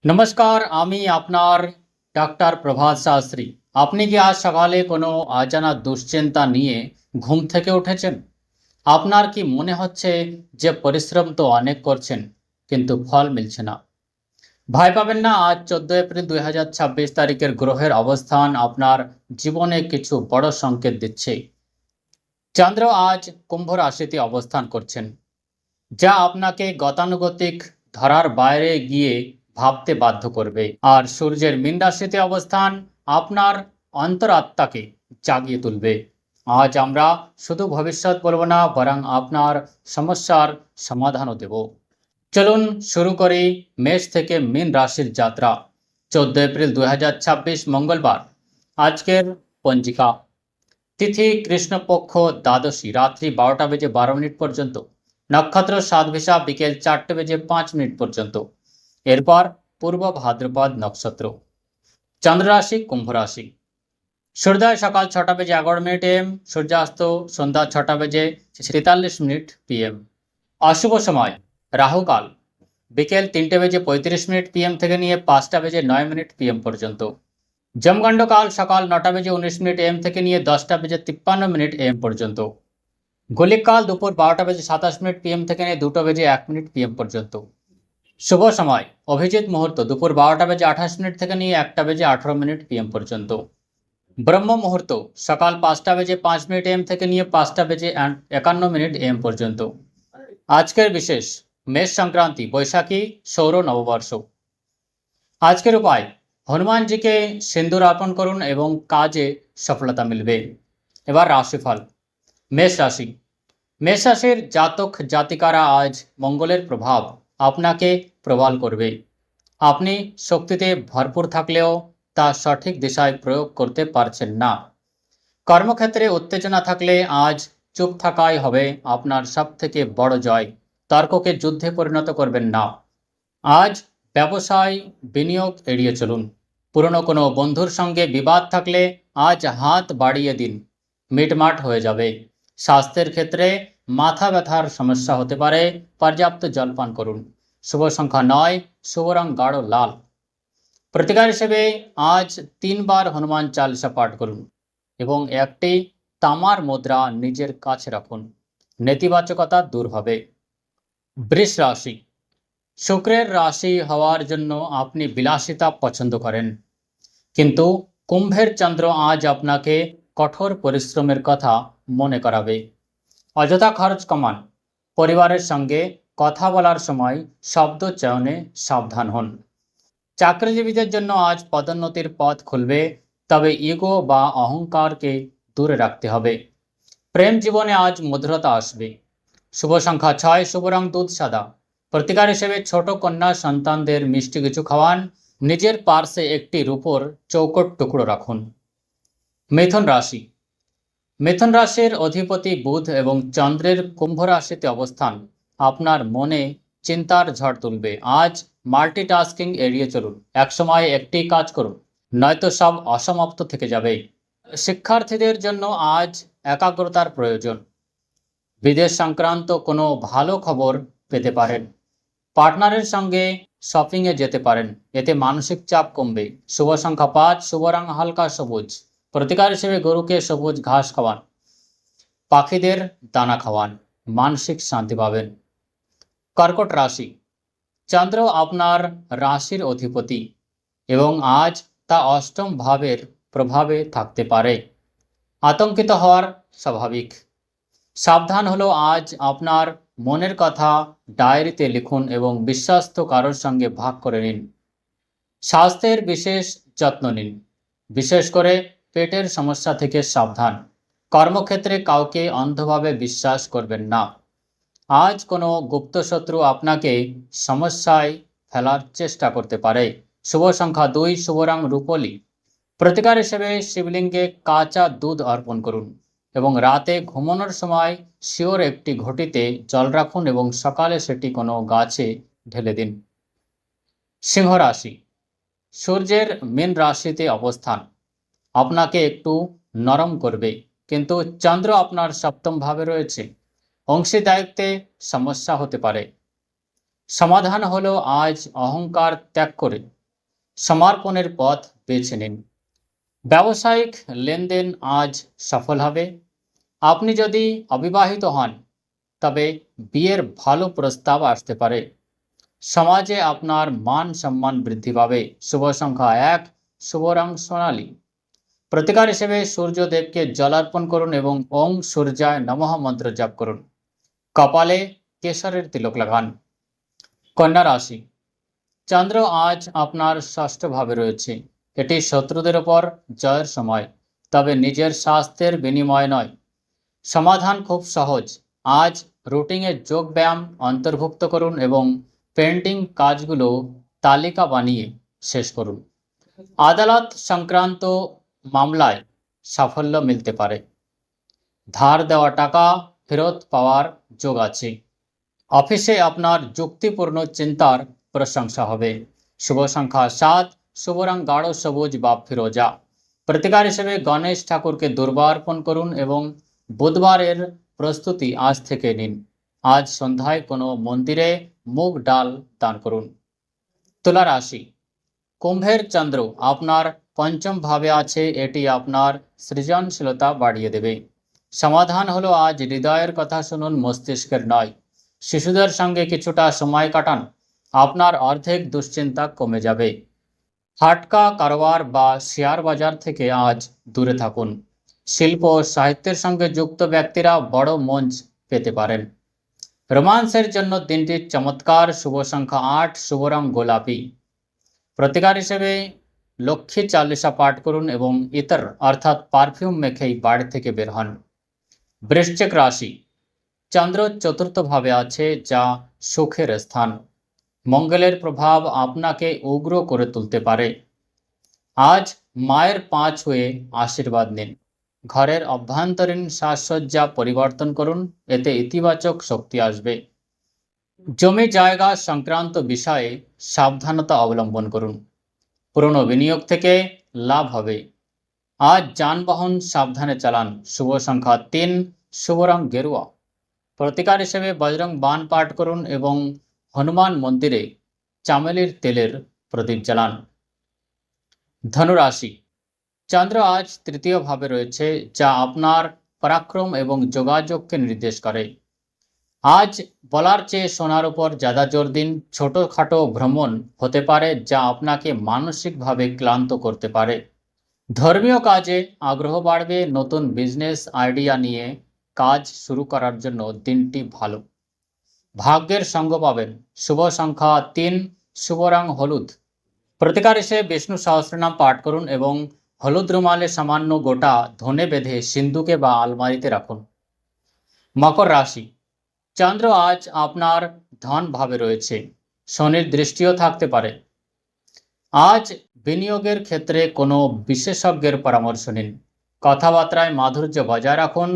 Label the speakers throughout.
Speaker 1: নমস্কার, আমি আপনার ডাক্তার প্রভাত শাস্ত্রী। আপনি কি আজ সকালে কোনো অজানা দুশ্চিন্তা নিয়ে ঘুম থেকে উঠেছেন? আপনার কি মনে হচ্ছে যে পরিশ্রম তো অনেক করছেন কিন্তু ফল মিলছে না? ভয় পাবেন না। আজ 14 এপ্রিল 2026 তারিখের গ্রহের অবস্থান আপনার জীবনে কিছু বড় সংকেত দিচ্ছে। চন্দ্র আজ কুম্ভ রাশিতে অবস্থান করছেন, যা আপনাকে গতানুগতিক ধারার বাইরে গিয়ে ভাবতে বাধ্য করবে। আর সূর্যের মীন রাশিতে অবস্থান আপনার অন্তরাত্মাকে জাগিয়ে তুলবে। আজ আমরা শুধু ভবিষ্যৎ বলবো না, বরং আপনার সমস্যার সমাধানও দেব। চলুন শুরু করি মেষ থেকে মীন রাশির যাত্রা। 14 এপ্রিল 2026 মঙ্গলবার। আজকের পঞ্জিকা তিথি কৃষ্ণপক্ষ দ্বাদশী, রাত্রি 12টা বেজে 12 মিনিট পর্যন্ত। নক্ষত্র সাতভিসা, বিকেল 4টে বেজে 5 মিনিট পর্যন্ত। এরপর পূর্ব ভাদ্রপদ নক্ষত্র। চন্দ্র রাশি কুম্ভ রাশি। সূর্যোদয় সকাল 6টা বেজে 11 মিনিট AM, সূর্যাস্ত সন্ধ্যা 6টা বেজে 43 মিনিট PM। অশুভ সময় রাহুকাল বিকেল 3টে বেজে 35 মিনিট PM থেকে নিয়ে 5টা বেজে 9 মিনিট PM পর্যন্ত। যমগণ্ডকাল সকাল 9টা বেজে 19 মিনিট AM থেকে নিয়ে 10টা বেজে 53 মিনিট AM পর্যন্ত। গলিকাল দুপুর 12টা বেজে 27 মিনিট PM থেকে নিয়ে 2টা বেজে 1 মিনিট PM পর্যন্ত। শুভ সময় অভিজিৎ মুহূর্ত দুপুর 12টা বেজে 28 মিনিট থেকে নিয়ে 1টা বেজে 18 মিনিট PM পর্যন্ত। ব্রহ্ম মুহূর্ত সকাল 5টা বেজে 5 মিনিট AM থেকে নিয়ে 5টা বেজে 51 মিনিট AM পর্যন্ত। আজকের বিশেষ মেষ সংক্রান্তি, বৈশাখী, সৌর নববর্ষ। আজকের উপায় হনুমানজিকে সিন্দুর অর্পণ করুন এবং কাজে সফলতা মিলবে। এবার রাশিফল। মেষ রাশি। মেষ রাশির জাতক জাতিকারা আজ মঙ্গলের প্রভাব আপনাকে প্রবল করবে। আপনি শক্তিতে ভরপুর থাকলেও তা সঠিক দিশায় প্রয়োগ করতে পারছেন না। কর্মক্ষেত্রে উত্তেজনা থাকলে আজ চুপ থাকাই হবে আপনার সবথেকে বড় জয়। তর্ককে যুদ্ধে পরিণত করবেন না। আজ ব্যবসায় বিনিয়োগ এড়িয়ে চলুন। পুরনো কোনো বন্ধুর সঙ্গে বিবাদ থাকলে আজ হাত বাড়িয়ে দিন, মিটমাট হয়ে যাবে। স্বাস্থ্যের ক্ষেত্রে মাথা ব্যথার সমস্যা হতে পারে, পর্যাপ্ত জল পান করুন। শুভ সংখ্যা 9, শুভ রং গাঢ় লাল। প্রতিকার হিসেবে আজ 3বার হনুমান চালিসা পাঠ করুন এবং একটি তামার মুদ্রা নিজের কাছে রাখুন। নেতিবাচকতা দূর হবে। বৃষ রাশি। শুক্রের রাশি হওয়ার জন্য আপনি বিলাসিতা পছন্দ করেন, কিন্তু কুম্ভের চন্দ্র আজ আপনাকে কঠোর পরিশ্রমের কথা মনে করাবে। অযথা খরচ কমান। পরিবারের সঙ্গে কথা বলার সময় শব্দ চয়নে সাবধান হন। চাকরিজীবীদের জন্য আজ পদোন্নতির পথ খুলবে, তবে ইগো বা অহংকারকে দূরে রাখতে হবে। প্রেম জীবনে আজ মধুরতা আসবে। শুভ সংখ্যা 6, শুভ রং দুধ সাদা। প্রতিকার হিসেবে ছোট কন্যা সন্তানদের মিষ্টি কিছু খাওয়ান। নিজের পার্শ্বে একটি রূপোর চৌকট টুকরো রাখুন। মিথুন রাশি। মিথুন রাশির অধিপতি বুধ এবং চন্দ্রের কুম্ভ রাশিতে অবস্থান আপনার মনে চিন্তার ঝড় তুলবে। আজ মাল্টিটাস্কিং এড়িয়ে চলুন। একসময় একটি কাজ করুন, নয়তো সব অসমাপ্ত থেকে যাবে। শিক্ষার্থীদের জন্য আজ একাগ্রতার প্রয়োজন। বিদেশ সংক্রান্ত কোনো ভালো খবর পেতে পারেন। পার্টনারের সঙ্গে শপিংয়ে যেতে পারেন, এতে মানসিক চাপ কমবে। শুভ সংখ্যা 5, শুভ রং হালকা সবুজ। প্রতিকার হিসেবে গরুকে সবুজ ঘাস খাওয়ান, পাখিদের দানা খাওয়ান, মানসিক শান্তি পাবেন। কর্কট রাশি। চন্দ্র আপনার রাশির অধিপতি এবং আজ তা অষ্টম ভাবের প্রভাবে থাকতে পারে। আতঙ্কিত হওয়ার স্বাভাবিক। সাবধান হলো আজ আপনার মনের কথা ডায়েরিতে লিখুন এবং বিশ্বস্ত কারোর সঙ্গে ভাগ করে নিন। স্বাস্থ্যের বিশেষ যত্ন নিন, বিশেষ করে পেটের সমস্যা থেকে সাবধান। কর্মক্ষেত্রে কাউকে অন্ধভাবে বিশ্বাস করবেন না। আজ কোনো গুপ্তশত্রু আপনাকে সমস্যায় ফেলার চেষ্টা করতে পারে। শুভ সংখ্যা 2, শুভ রং রূপলি। প্রতিকার হিসেবে শিবলিঙ্গে কাঁচা দুধ অর্পণ করুন এবং রাতে ঘুমানোর সময় শিওর একটি ঘটিতে জল রাখুন এবং সকালে সেটি কোনো গাছে ঢেলে দিন। সিংহ রাশি। সূর্যের মীন রাশিতে অবস্থান আপনাকে একটু নরম করবে, কিন্তু চন্দ্র আপনার সপ্তম ভাবে রয়েছে। অংশীদারিত্বে সমস্যা হতে পারে। সমাধান হলো আজ অহংকার ত্যাগ করে সমর্পণের পথ বেছে নিন। ব্যবসায়িক লেনদেন আজ সফল হবে। আপনি যদি অবিবাহিত হন তবে বিয়ের ভালো প্রস্তাব আসতে পারে। সমাজে আপনার মান সম্মান বৃদ্ধি পাবে। শুভ সংখ্যা 1, শুভ রং সোনালী। প্রতিকার হিসেবে সূর্যদেবকে জল অর্পণ করুন এবং ওং সূর্যায় নমঃ মন্ত্র জপ করুন। কপালে কেশরের তিলক লাগান। কন্যা রাশি, চন্দ্র আজ আপনার ষষ্ঠ ভাবে রয়েছে। এটি শত্রুদের ওপর জয়ের সময়, তবে নিজের স্বাস্থ্যের বিনিময় নয়। সমাধান খুব সহজ। আজ রুটিনে যোগ ব্যায়াম অন্তর্ভুক্ত করুন এবং পেন্টিং কাজগুলো তালিকা বানিয়ে শেষ করুন। আদালত সংক্রান্ত মামলায় সাফল্য মিলতে পারে। ধার দেওয়া টাকা ফেরত পাওয়ার যোগ আছে। অফিসে আপনার যুক্তিপূর্ণ চিন্তার প্রশংসা হবে। শুভ সংখ্যা 7, শুভ রং গাঢ় সবুজ বা ফিরোজা। প্রতিকার হিসেবে গণেশ ঠাকুরকে দুর্বা অর্পণ করুন এবং বুধবারের প্রস্তুতি আজ থেকে নিন। আজ সন্ধ্যায় কোনো মন্দিরে মুগ ডাল দান করুন। তুলা রাশি, কুম্ভের চন্দ্র আপনার পঞ্চম ভাবে আছে। এটি আপনার সৃজনশীলতা বাড়িয়ে দেবে। সমাধান হলো আজ হৃদয়ের কথা শুনুন, মস্তিষ্কের নয়। শিশুদের সঙ্গে কিছুটা সময় কাটান। আপনার অর্ধেক দুশ্চিন্তা কমে যাবে। ফাটকা কারবার বা শেয়ার বাজার থেকে আজ দূরে থাকুন। শিল্প ও সাহিত্যের সঙ্গে যুক্ত ব্যক্তিরা বড় মঞ্চ পেতে পারেন। রোমান্সের জন্য দিনটি চমৎকার। শুভ সংখ্যা 8, শুভ রং গোলাপি। প্রতিকার হিসেবে লক্ষ্মী চালিসা পাঠ করুন এবং ইতর অর্থাৎ পারফিউম মেখেই বাড়ি থেকে বের হন। বৃশ্চিক রাশি, চন্দ্র চতুর্থ ভাবে আছে, যা সুখের স্থান। মঙ্গলের প্রভাব আপনাকে উগ্র করে তুলতে পারে। আজ মায়ের পা ছুঁয়ে আশীর্বাদ নিন। ঘরের অভ্যন্তরীণ সাজসজ্জা পরিবর্তন করুন, এতে ইতিবাচক শক্তি আসবে। জমি জায়গা সংক্রান্ত বিষয়ে সাবধানতা অবলম্বন করুন। পুরনো বিনিয়োগ থেকে লাভ হবে। আজ যানবাহন সাবধানে চালান। শুভ সংখ্যা 3, শুভ রং গেরুয়া। প্রতিকার হিসেবে বজরং বাণ পাঠ করুন এবং হনুমান মন্দিরে চামেলির তেলের প্রদীপ জ্বালান। ধনুরাশি, চন্দ্র আজ তৃতীয় ভাবে রয়েছে, যা আপনার পরাক্রম এবং যোগাযোগকে নির্দেশ করে। আজ বলার চেয়ে শোনার উপর জ্যাদা জোর দিন। ছোটখাটো ভ্রমণ হতে পারে যা আপনাকে মানসিকভাবে ক্লান্ত করতে পারে। ধর্মীয় কাজে আগ্রহ বাড়বে। নতুন বিজনেস আইডিয়া নিয়ে কাজ শুরু করার জন্য দিনটি ভালো। ভাগ্যের সঙ্গ পাবেন। শুভ সংখ্যা 3, শুভ রং হলুদ। প্রতিকার হিসেবে বিষ্ণু সহস্রনাম পাঠ করুন এবং হলুদ রুমালে সামান্য গোটা ধনে বেঁধে সিন্ধুকে বা আলমারিতে রাখুন। মকর রাশি, চন্দ্র আজ আপনার ধন ভাবে রয়েছে। শনির দৃষ্টিও থাকতে পারে। আজ বিনিয়োগের ক্ষেত্রে কোনো বিশেষজ্ঞের পরামর্শ নিন। কথাবার্তায় মাধুর্য বজায় রাখুন।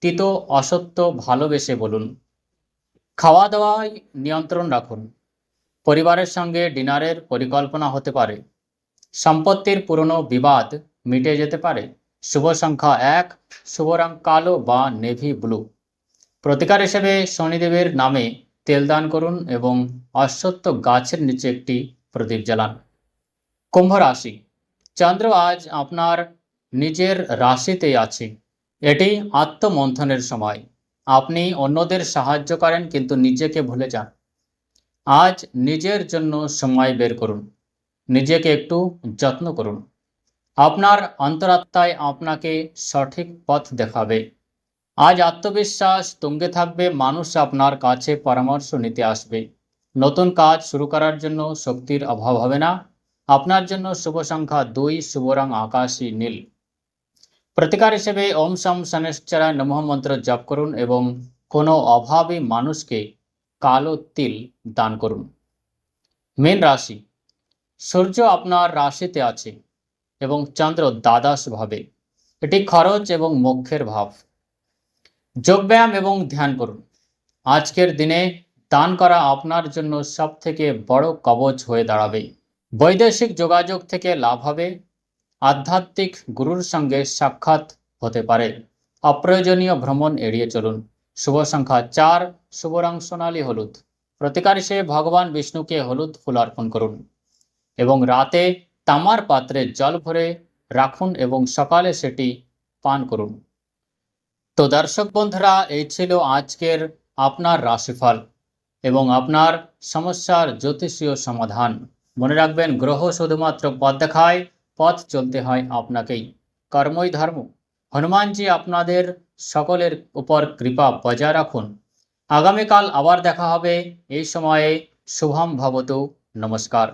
Speaker 1: তিতো অসত্য ভালোবেসে বলুন। খাওয়া দাওয়ায় নিয়ন্ত্রণ রাখুন। পরিবারের সঙ্গে ডিনারের পরিকল্পনা হতে পারে। সম্পত্তির পুরনো বিবাদ মিটে যেতে পারে। শুভ সংখ্যা 1, শুভ রং কালো বা নেভি ব্লু। প্রতিকার হিসেবে শনিদেবের নামে তেল দান করুন এবং অশ্বত্থ গাছের নিচে একটি প্রদীপ জ্বালান। কুম্ভ রাশি, চন্দ্র আজ আপনার নিজের রাশিতে আছে। এটি আত্মমন্থনের সময়। আপনি অন্যদের সাহায্য করেন কিন্তু নিজেকে ভুলে যান। আজ নিজের জন্য সময় বের করুন। নিজেকে একটু যত্ন করুন। আপনার অন্তরাত্মায় আপনাকে সঠিক পথ দেখাবে। আজ আত্মবিশ্বাস তুঙ্গে থাকবে। মানুষ আপনার কাছে পরামর্শ নিতে আসবে। নতুন কাজ শুরু করার জন্য শক্তির অভাব হবে না। আপনার জন্য শুভ সংখ্যা 2, শুভ রং আকাশী নীল। প্রতিকার হিসেবে ওম শম শনেশ্চরায় নমঃ মন্ত্র জপ করুন এবং কোনো অভাবী মানুষকে কালো তিল দান করুন। মীন রাশি, সূর্য আপনার রাশিতে আছে এবং চন্দ্র দ্বাদশ ভাবে। এটি খরচ এবং মোক্ষের ভাব। যোগব্যায়াম এবং ধ্যান করুন। আজকের দিনে দান করা আপনার জন্য সবথেকে বড় কবচ হয়ে দাঁড়াবে। বৈদেশিক যোগাযোগ থেকে লাভ হবে। আধ্যাত্মিক গুরুর সঙ্গে সাক্ষাৎ হতে পারে। অপ্রয়োজনীয় ভ্রমণ এড়িয়ে চলুন। শুভ সংখ্যা 4, শুভ রং সোনালী হলুদ। প্রতিকার হিসেবে ভগবান বিষ্ণুকে হলুদ ফুল অর্পণ করুন এবং রাতে তামার পাত্রে জল ভরে রাখুন এবং সকালে সেটি পান করুন। তো দর্শক বন্ধুরা, এই ছিল আজকের আপনার রাশিফল এবং আপনার সমস্যার জ্যোতিষীয় সমাধান। মনে রাখবেন, গ্রহ শুধুমাত্র পথ দেখায়, পথ চলতে হয় আপনাকেই। কর্মই ধর্ম। হনুমানজি আপনাদের সকলের উপর কৃপা বজায় রাখুন। আগামীকাল আবার দেখা হবে এই সময়ে। শুভম ভবতু। নমস্কার।